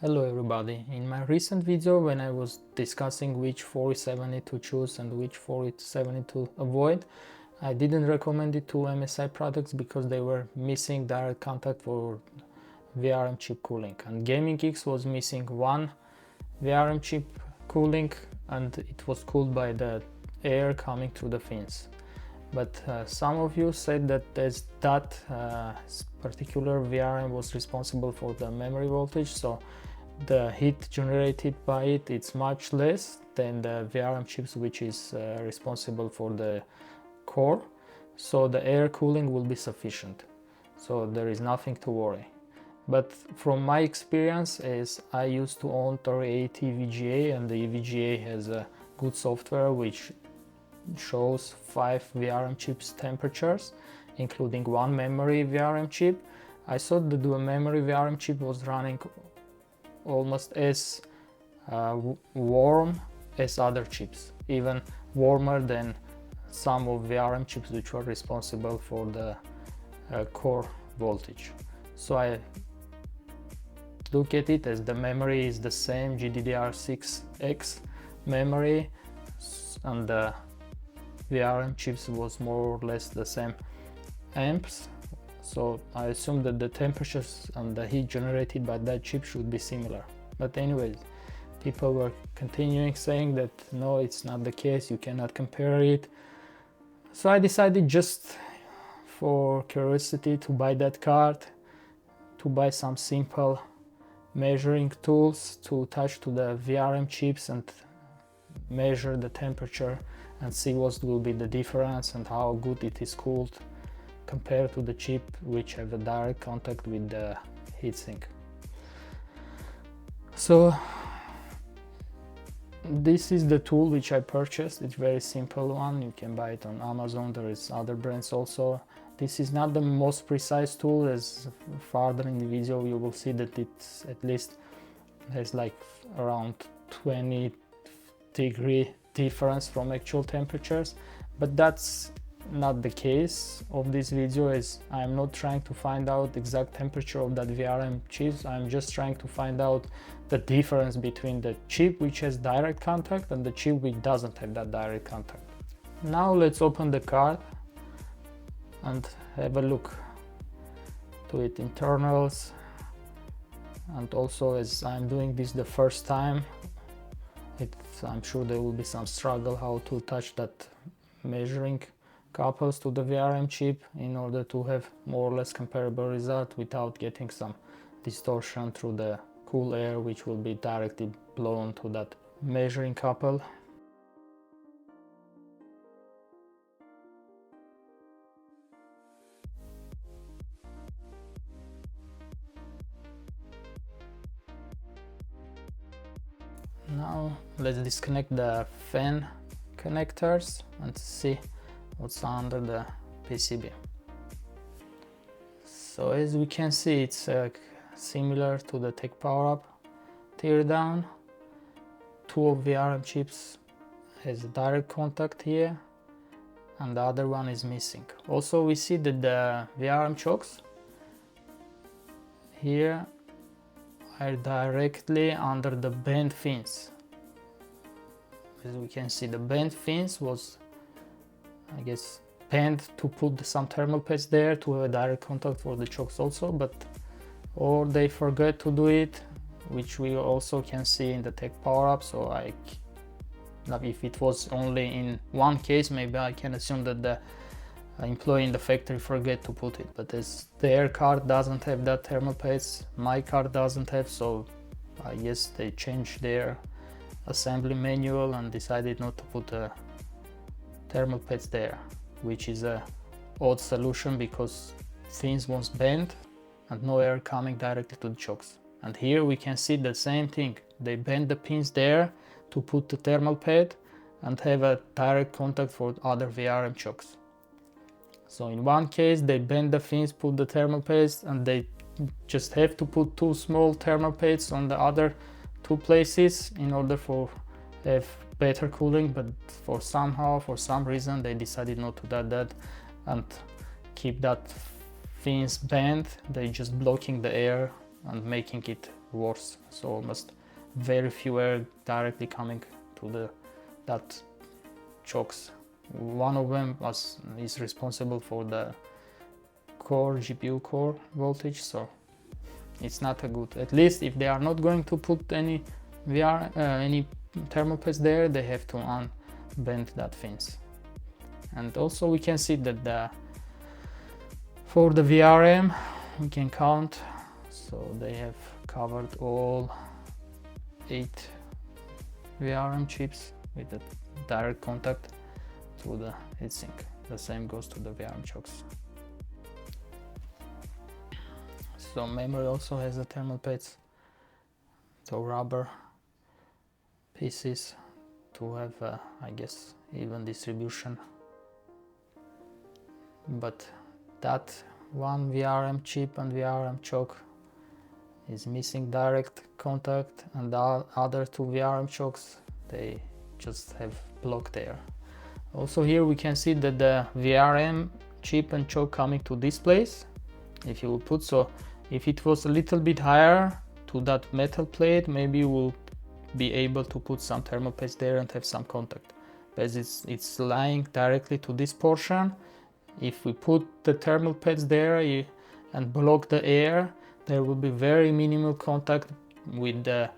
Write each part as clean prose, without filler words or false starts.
Hello everybody. In my recent video when I was discussing which 4770 to choose and which 4770 to avoid, I didn't recommend it to MSI products because they were missing direct contact for VRM chip cooling, and Gaming Geeks was missing one VRM chip cooling and it was cooled by the air coming through the fins. But some of you said that that particular VRM was responsible for the memory voltage, so the heat generated by it's much less than the VRM chips which is responsible for the core, so the air cooling will be sufficient, so there is nothing to worry. But from my experience, as I used to own 3080 VGA, and the VGA has a good software which shows 5 VRM chips temperatures including one memory VRM chip, I saw that the memory VRM chip was running almost as warm as other chips, even warmer than some of VRM chips which were responsible for the core voltage. So I look at it as the memory is the same GDDR6X memory, and the VRM chips was more or less the same amps, so I assume that the temperatures and the heat generated by that chip should be similar. But anyways, people were continuing saying that no, it's not the case, you cannot compare it. So I decided, just for curiosity, to buy that card, to buy some simple measuring tools to attach to the VRM chips and measure the temperature and see what will be the difference and how good it is cooled compared to the chip which have a direct contact with the heatsink. So this is the tool which I purchased. It's very simple one, you can buy it on Amazon, there is other brands also. This is not the most precise tool, as further in the video you will see that it's at least has like around 20-degree difference from actual temperatures, but that's not the case of this video, as I'm not trying to find out exact temperature of that VRM chip. I'm just trying to find out the difference between the chip which has direct contact and the chip which doesn't have that direct contact. Now let's open the card and have a look to its internals, and also, as I'm doing this the first time, I'm sure there will be some struggle how to attach that measuring couples to the VRM chip in order to have more or less comparable result without getting some distortion through the cool air which will be directly blown to that measuring couple. Now let's disconnect the fan connectors and see what's under the PCB. So as we can see, it's similar to the Tech PowerUp teardown. Two of VRM chips has a direct contact here and the other one is missing. Also we see that the VRM chokes here are directly under the bent fins. As we can see, the bent fins was, I guess, bent to put some thermal pads there to have a direct contact for the chokes also, but or they forgot to do it, which we also can see in the Tech PowerUp. So if it was only in one case, maybe I can assume that the employee in the factory forget to put it, but as their card doesn't have that thermal pads, my card doesn't have, so I guess they changed their assembly manual and decided not to put thermal pads there, which is a odd solution because fins was bent and no air coming directly to the chokes. And here we can see the same thing, they bent the pins there to put the thermal pad and have a direct contact for other VRM chokes. So in one case they bend the fins, put the thermal pads, and they just have to put two small thermal pads on the other two places in order for have better cooling, but for some reason they decided not to do that and keep that fins bent. They just blocking the air and making it worse. So almost very few air directly coming to that chokes. One of them is responsible for the core GPU core voltage, so it's not a good. At least if they are not going to put any any thermal pads there, they have to unbend that fins. And also we can see that for the VRM we can count, so they have covered all 8 VRM chips with a direct contact to the heatsink. The same goes to the VRM chokes. So memory also has the thermal pads, so rubber pieces to have I guess even distribution. But that one VRM chip and VRM choke is missing direct contact, and the other 2 VRM chokes, they just have blocked air. Also here we can see that the VRM chip and choke coming to this place, if you will put, so if it was a little bit higher to that metal plate, maybe you will be able to put some thermal pads there and have some contact. But it's lying directly to this portion. If we put the thermal pads there and block the air, there will be very minimal contact with the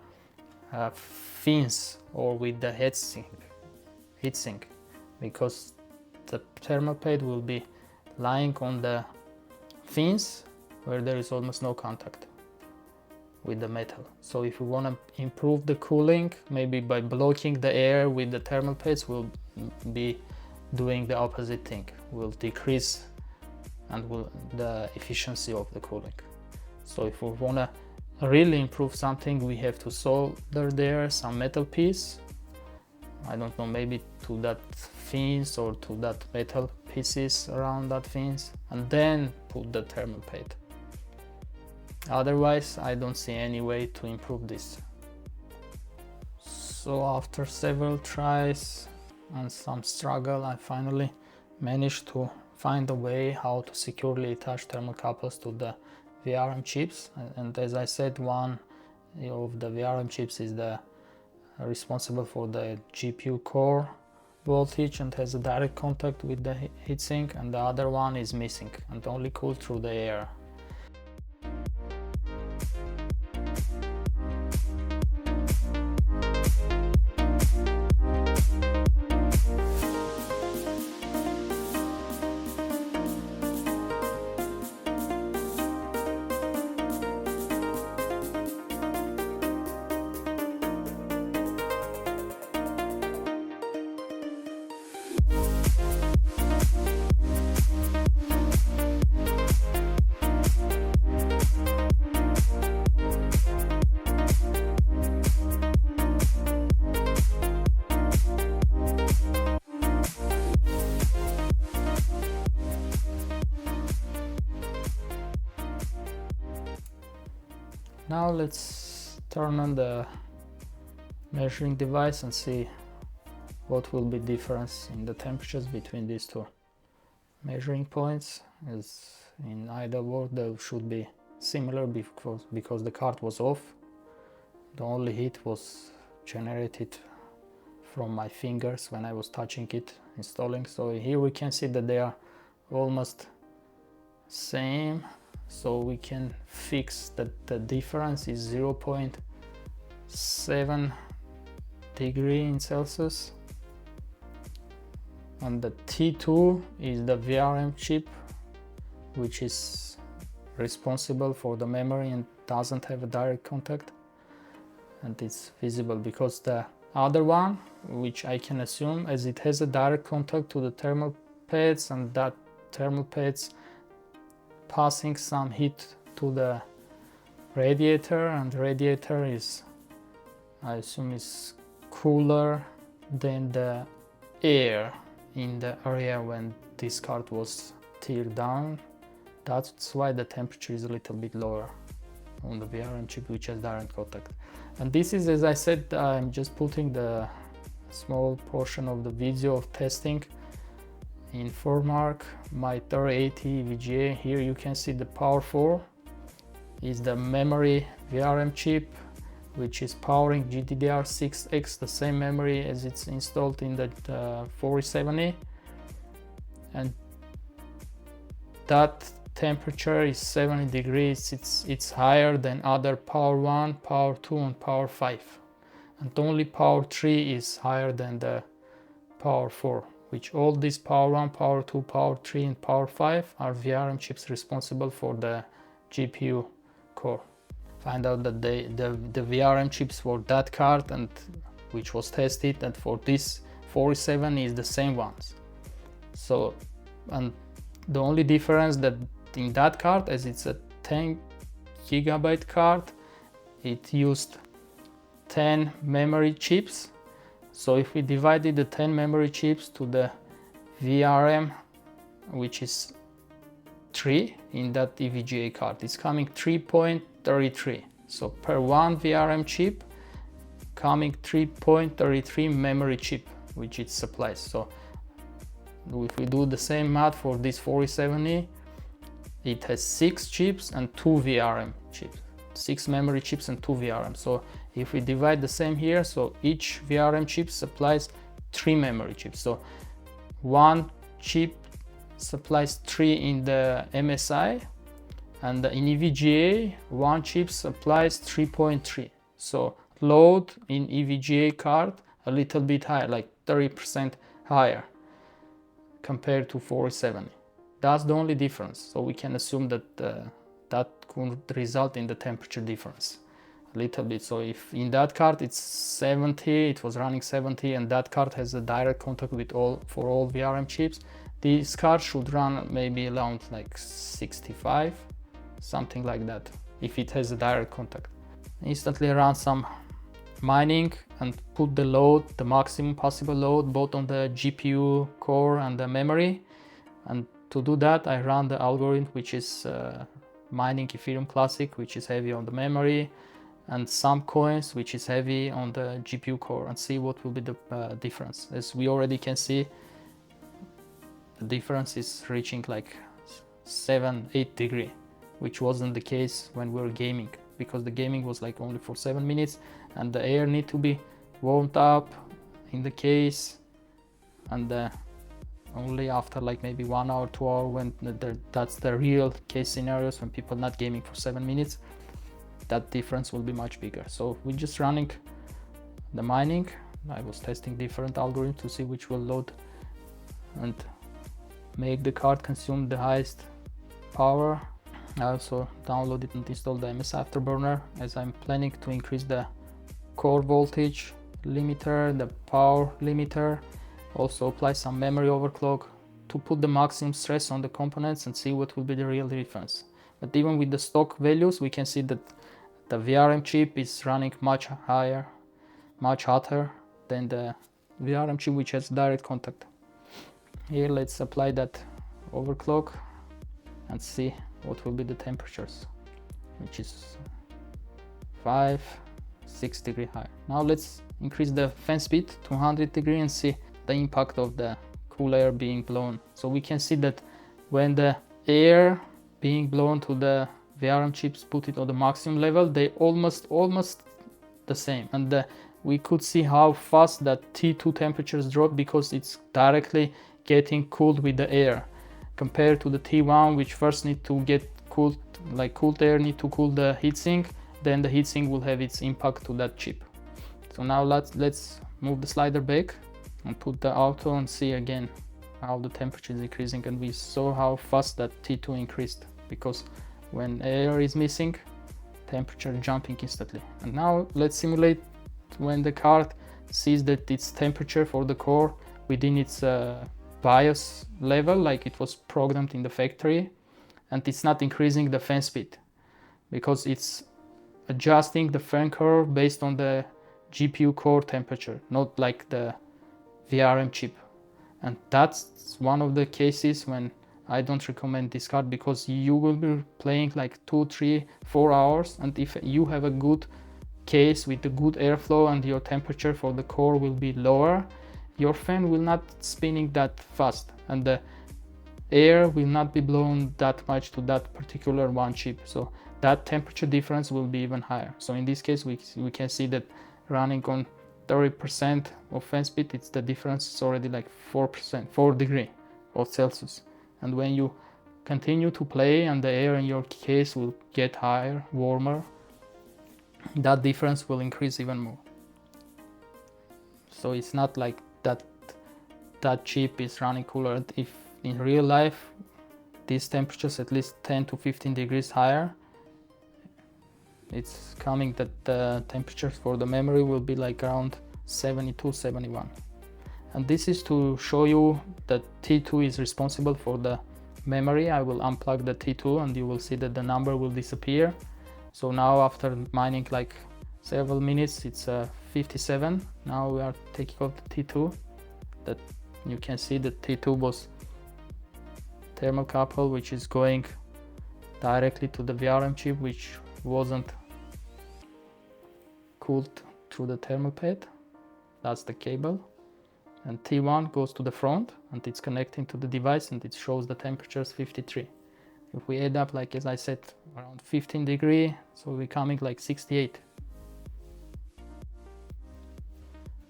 fins or with the heatsink, because the thermal pad will be lying on the fins where there is almost no contact with the metal. So if we want to improve the cooling, maybe by blocking the air with the thermal pads, we'll be doing the opposite thing. Will decrease the efficiency of the cooling. So if we want to really improve something, we have to solder there some metal piece, I don't know, maybe to that fins or to that metal pieces around that fins, and then put the thermal pad. Otherwise I don't see any way to improve this. So after several tries and some struggle, I finally managed to find a way how to securely attach thermocouples to the VRM chips. And as I said, one of the VRM chips is responsible for the GPU core voltage and has a direct contact with the heatsink, and the other one is missing and only cooled through the air. Now let's turn on the measuring device and see what will be difference in the temperatures between these two measuring points. As in either world they should be similar because the card was off. The only heat was generated from my fingers when I was touching it installing. So here we can see that they are almost same. So we can fix that the difference is 0.7 degree in Celsius, and the T2 is the VRM chip which is responsible for the memory and doesn't have a direct contact, and it's visible because the other one, which I can assume as it has a direct contact to the thermal pads, and that thermal pads passing some heat to the radiator, and radiator is, I assume, is cooler than the air in the area when this card was teared down. That's why the temperature is a little bit lower on the VRM chip which has direct contact. And this is, as I said, I'm just putting the small portion of the video of testing in Formark, my 3080 VGA. Here you can see the Power 4 is the memory VRM chip, which is powering GDDR6X, the same memory as it's installed in the 4070, and that temperature is 70 degrees. It's higher than other Power 1, Power 2 and Power 5, and only Power 3 is higher than the Power 4, which all these Power 1, Power 2, Power 3 and Power 5 are VRM chips responsible for the GPU core. Find out that the VRM chips for that card, and which was tested, and for this 47 is the same ones. So, and the only difference that in that card, as it's a 10 gigabyte card, it used 10 memory chips. So if we divided the 10 memory chips to the VRM, which is 3 in that EVGA card, it's coming 3.33. So per one VRM chip coming 3.33 memory chip, which it supplies. So if we do the same math for this 4070, it has 6 chips and 2 VRM chips, 6 memory chips and 2 VRM. So if we divide the same here, so each VRM chip supplies 3 memory chips. So one chip supplies 3 in the MSI, and in EVGA one chip supplies 3.3. So load in EVGA card a little bit higher, like 30% higher compared to 4070. That's the only difference. So we can assume that that could result in the temperature difference a little bit. So if in that card it's 70, it was running 70, and that card has a direct contact with all VRM chips, this card should run maybe around like 65, something like that, if it has a direct contact. Instantly run some mining and put the load, the maximum possible load, both on the GPU core and the memory. And to do that, I run the algorithm, which is mining Ethereum Classic, which is heavy on the memory, and some coins, which is heavy on the GPU core, and see what will be the difference. As we already can see, the difference is reaching like 7-8 degrees, which wasn't the case when we were gaming, because the gaming was like only for 7 minutes, and the air need to be warmed up in the case, and only after like maybe 1 hour, 2 hours, when that's the real case scenarios, when people not gaming for 7 minutes, that difference will be much bigger. So we're just running the mining. I was testing different algorithms to see which will load and make the card consume the highest power. I also downloaded and installed the MSI Afterburner, as I'm planning to increase the core voltage limiter, the power limiter, also apply some memory overclock to put the maximum stress on the components and see what will be the real difference. But even with the stock values, we can see that the VRM chip is running much higher, much hotter than the VRM chip which has direct contact. Here let's apply that overclock and see what will be the temperatures, which is 5-6 degrees higher. Now let's increase the fan speed to 100 degrees and see the impact of the cool air being blown. So we can see that when the air being blown to the VRM chips, put it on the maximum level, they almost the same, and we could see how fast that T2 temperatures drop, because it's directly getting cooled with the air, compared to the T1, which first need to get cooled, like cooled air need to cool the heatsink, then the heatsink will have its impact to that chip. So now let's move the slider back and put the auto and see again how the temperature is increasing, and we saw how fast that T2 increased, because when air is missing, temperature jumping instantly. And now let's simulate when the card sees that its temperature for the core within its BIOS level, like it was programmed in the factory, and it's not increasing the fan speed, because it's adjusting the fan curve based on the GPU core temperature, not like the VRM chip. And that's one of the cases when I don't recommend this card, because you will be playing like 2, 3, 4 hours, and if you have a good case with the good airflow and your temperature for the core will be lower, your fan will not spinning that fast, and the air will not be blown that much to that particular one chip. So that temperature difference will be even higher. So in this case, we can see that running on 30% of fan speed, it's the difference is already like 4 degrees of Celsius. And when you continue to play and the air in your case will get higher, warmer, that difference will increase even more. So it's not like that chip is running cooler. If in real life these temperatures at least 10 to 15 degrees higher, it's coming that the temperatures for the memory will be like around 72, 71. And this is to show you that T2 is responsible for the memory. I will unplug the T2 and you will see that the number will disappear. So now after mining like several minutes, it's 57. Now we are taking off the T2. That you can see that T2 was thermocouple, which is going directly to the VRM chip, which wasn't cooled through the thermal pad. That's the cable. And T1 goes to the front and it's connecting to the device and it shows the temperatures 53. If we add up, like as I said, around 15 degrees, so we're coming like 68.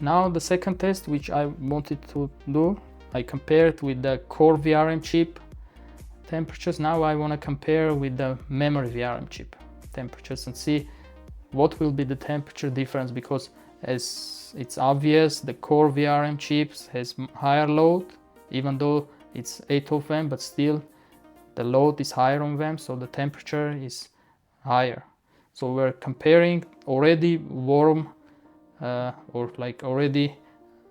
Now the second test which I wanted to do, I compared with the core VRM chip temperatures. Now I want to compare with the memory VRM chip temperatures and see what will be the temperature difference, because as it's obvious, the core VRM chips has higher load, even though it's 8 of them, but still the load is higher on them, so the temperature is higher. So we're comparing already warm or like already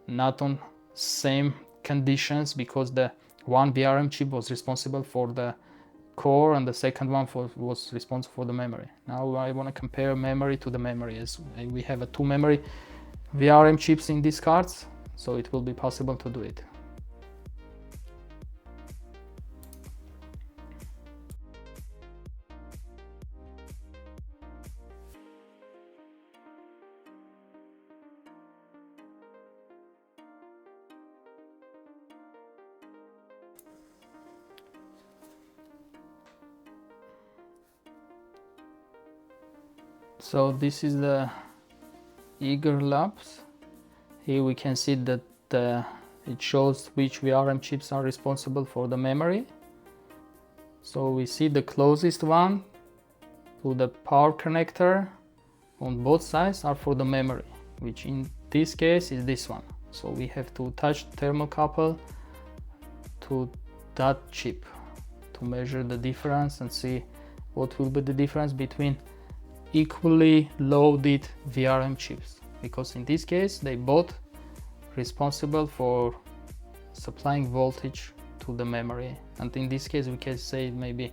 not on same conditions, because the one VRM chip was responsible for the core and the second one was responsible for the memory. Now I want to compare memory to the memory, as we have two memory VRM chips in these cards, so it will be possible to do it. So this is the Eager Labs. Here we can see that it shows which VRM chips are responsible for the memory. So we see the closest one to the power connector on both sides are for the memory, which in this case is this one. So we have to touch thermocouple to that chip to measure the difference and see what will be the difference between equally loaded VRM chips, because in this case they both responsible for supplying voltage to the memory. And in this case we can say maybe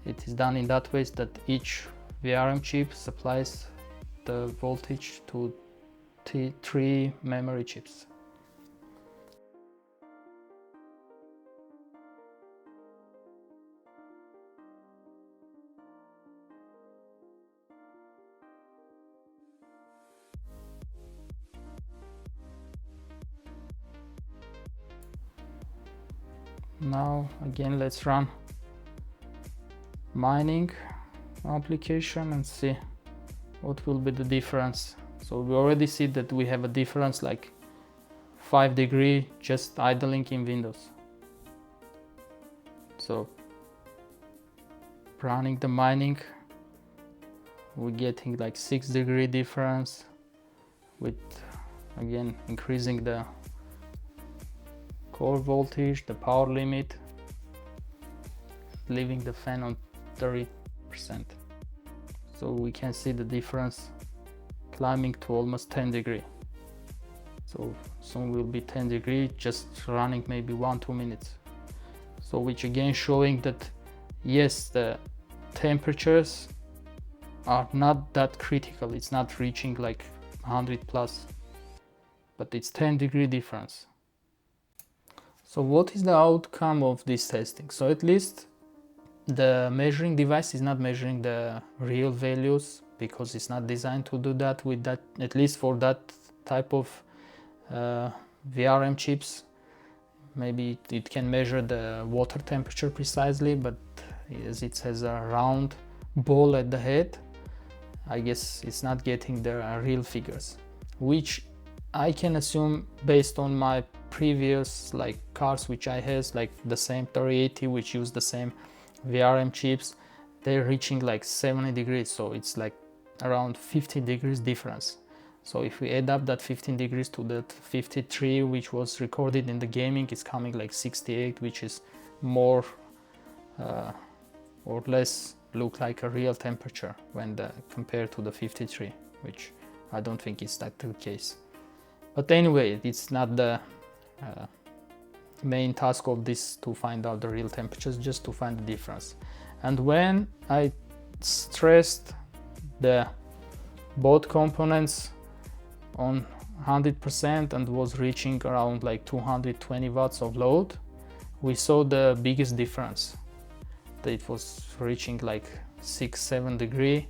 it is done in that way that each VRM chip supplies the voltage to three memory chips. Now again let's run mining application and see what will be the difference. So we already see that we have a difference like 5 degrees just idling in Windows. So running the mining, we're getting like 6 degree difference, with again increasing the core voltage, the power limit, leaving the fan on 30%. So we can see the difference climbing to almost 10 degrees. So soon will be 10 degrees just running maybe 1-2 minutes. So which again showing that yes, the temperatures are not that critical. It's not reaching like 100 plus, but it's 10 degree difference. So what is the outcome of this testing? So at least the measuring device is not measuring the real values, because it's not designed to do that with that, at least for that type of VRM chips. Maybe it can measure the water temperature precisely, but as it has a round ball at the head, I guess it's not getting the real figures, which I can assume based on my previous like cards which I has, like the same 3080 which use the same VRM chips, they're reaching like 70 degrees, so it's like around 15 degrees difference. So if we add up that 15 degrees to that 53 which was recorded in the gaming, it's coming like 68, which is more or less look like a real temperature when compared to the 53, which I don't think is that the case. But anyway, it's not the main task of this to find out the real temperatures, just to find the difference. And when I stressed the both components on 100% and was reaching around like 220 watts of load, we saw the biggest difference. It was reaching like 6-7 degree,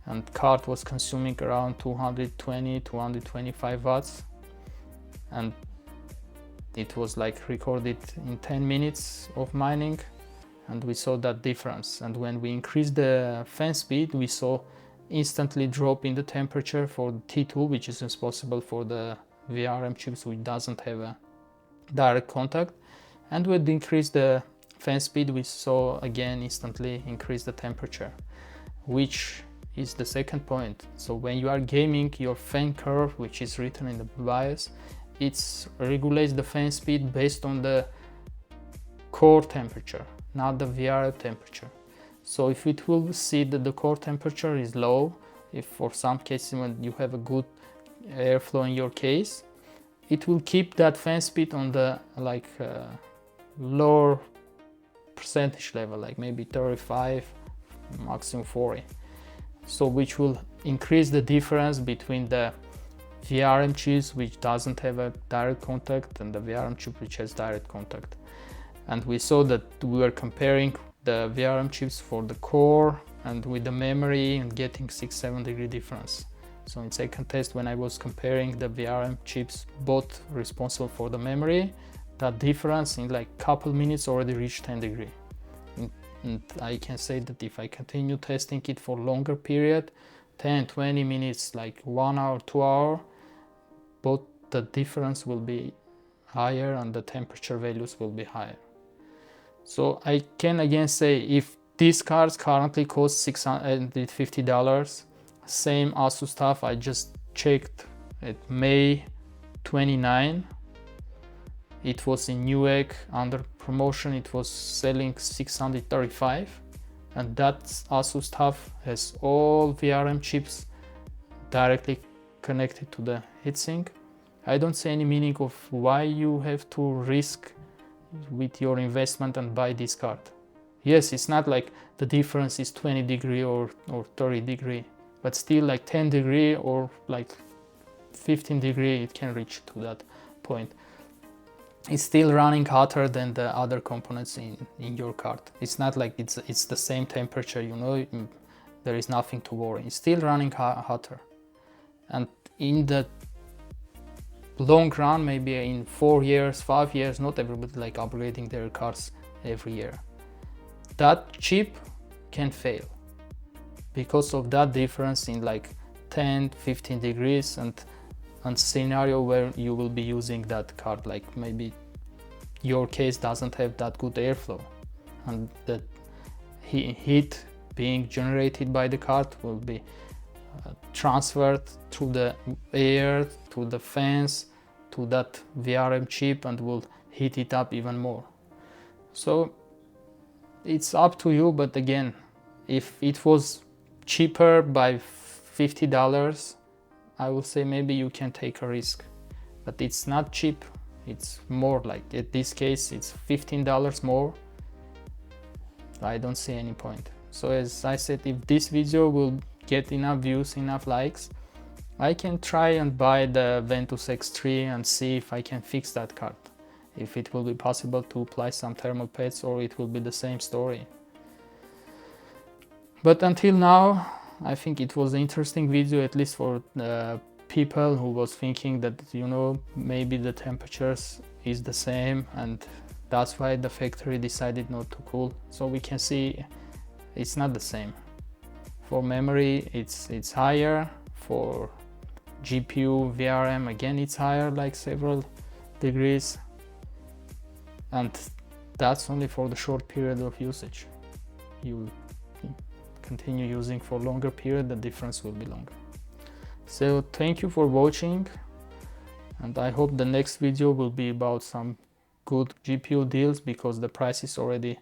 and card was consuming around 220-225 watts, and it was like recorded in 10 minutes of mining, and we saw that difference. And when we increased the fan speed, we saw instantly drop in the temperature for the T2, which is responsible for the VRM chips which doesn't have a direct contact. And when we increased the fan speed, we saw again instantly increase the temperature, which is the second point. So when you are gaming, your fan curve, which is written in the BIOS, it regulates the fan speed based on the core temperature, not the VRM temperature. So if it will see that the core temperature is low, if for some cases when you have a good airflow in your case, it will keep that fan speed on the like lower percentage level, like maybe 35, maximum 40. So which will increase the difference between the VRM chips which doesn't have a direct contact and the VRM chip which has direct contact. And we saw that we were comparing the VRM chips for the core and with the memory and getting 6-7 degree difference. So in second test, when I was comparing the VRM chips both responsible for the memory, that difference in like couple minutes already reached 10 degree. And I can say that if I continue testing it for longer period, 10-20 minutes, like 1 hour, 2 hours, both the difference will be higher and the temperature values will be higher. So I can again say, if these cards currently cost $650, same Asus stuff, I just checked at May 29, it was in Newegg under promotion, it was selling $635, and that Asus stuff has all VRM chips directly connected to the heatsink. I don't see any meaning of why you have to risk with your investment and buy this card. Yes, it's not like the difference is 20 degree or 30 degree, but still like 10 degree or like 15 degree it can reach to that point. It's still running hotter than the other components in your card. It's not like it's the same temperature, you know, there is nothing to worry. It's still running hotter. And in the long run, maybe in 4 years, 5 years, not everybody like upgrading their cards every year. That chip can fail because of that difference in like 10-15 degrees and scenario where you will be using that card, like maybe your case doesn't have that good airflow and the heat being generated by the card will be transferred through the air to the fans to that VRM chip and will heat it up even more. So it's up to you, but again, if it was cheaper by $50, I would say maybe you can take a risk, but it's not cheap. It's more like, in this case, it's $15 more. I don't see any point. So as I said, if this video will get enough views, enough likes, I can try and buy the Ventus X3 and see if I can fix that card. If it will be possible to apply some thermal pads or it will be the same story. But until now, I think it was an interesting video, at least for people who was thinking that, you know, maybe the temperatures is the same and that's why the factory decided not to cool. So we can see it's not the same. For memory it's higher. For GPU, VRM, again it's higher, like several degrees, and that's only for the short period of usage. You continue using for longer period, the difference will be longer. So thank you for watching, and I hope the next video will be about some good GPU deals, because the price is already,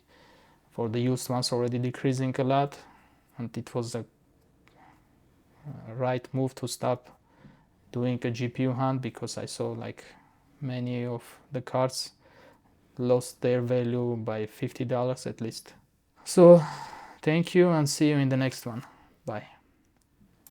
for the used ones, already decreasing a lot, and it was a right move to stop doing a GPU hunt, because I saw like many of the cards lost their value by $50 at least. So thank you, and see you in the next one. Bye.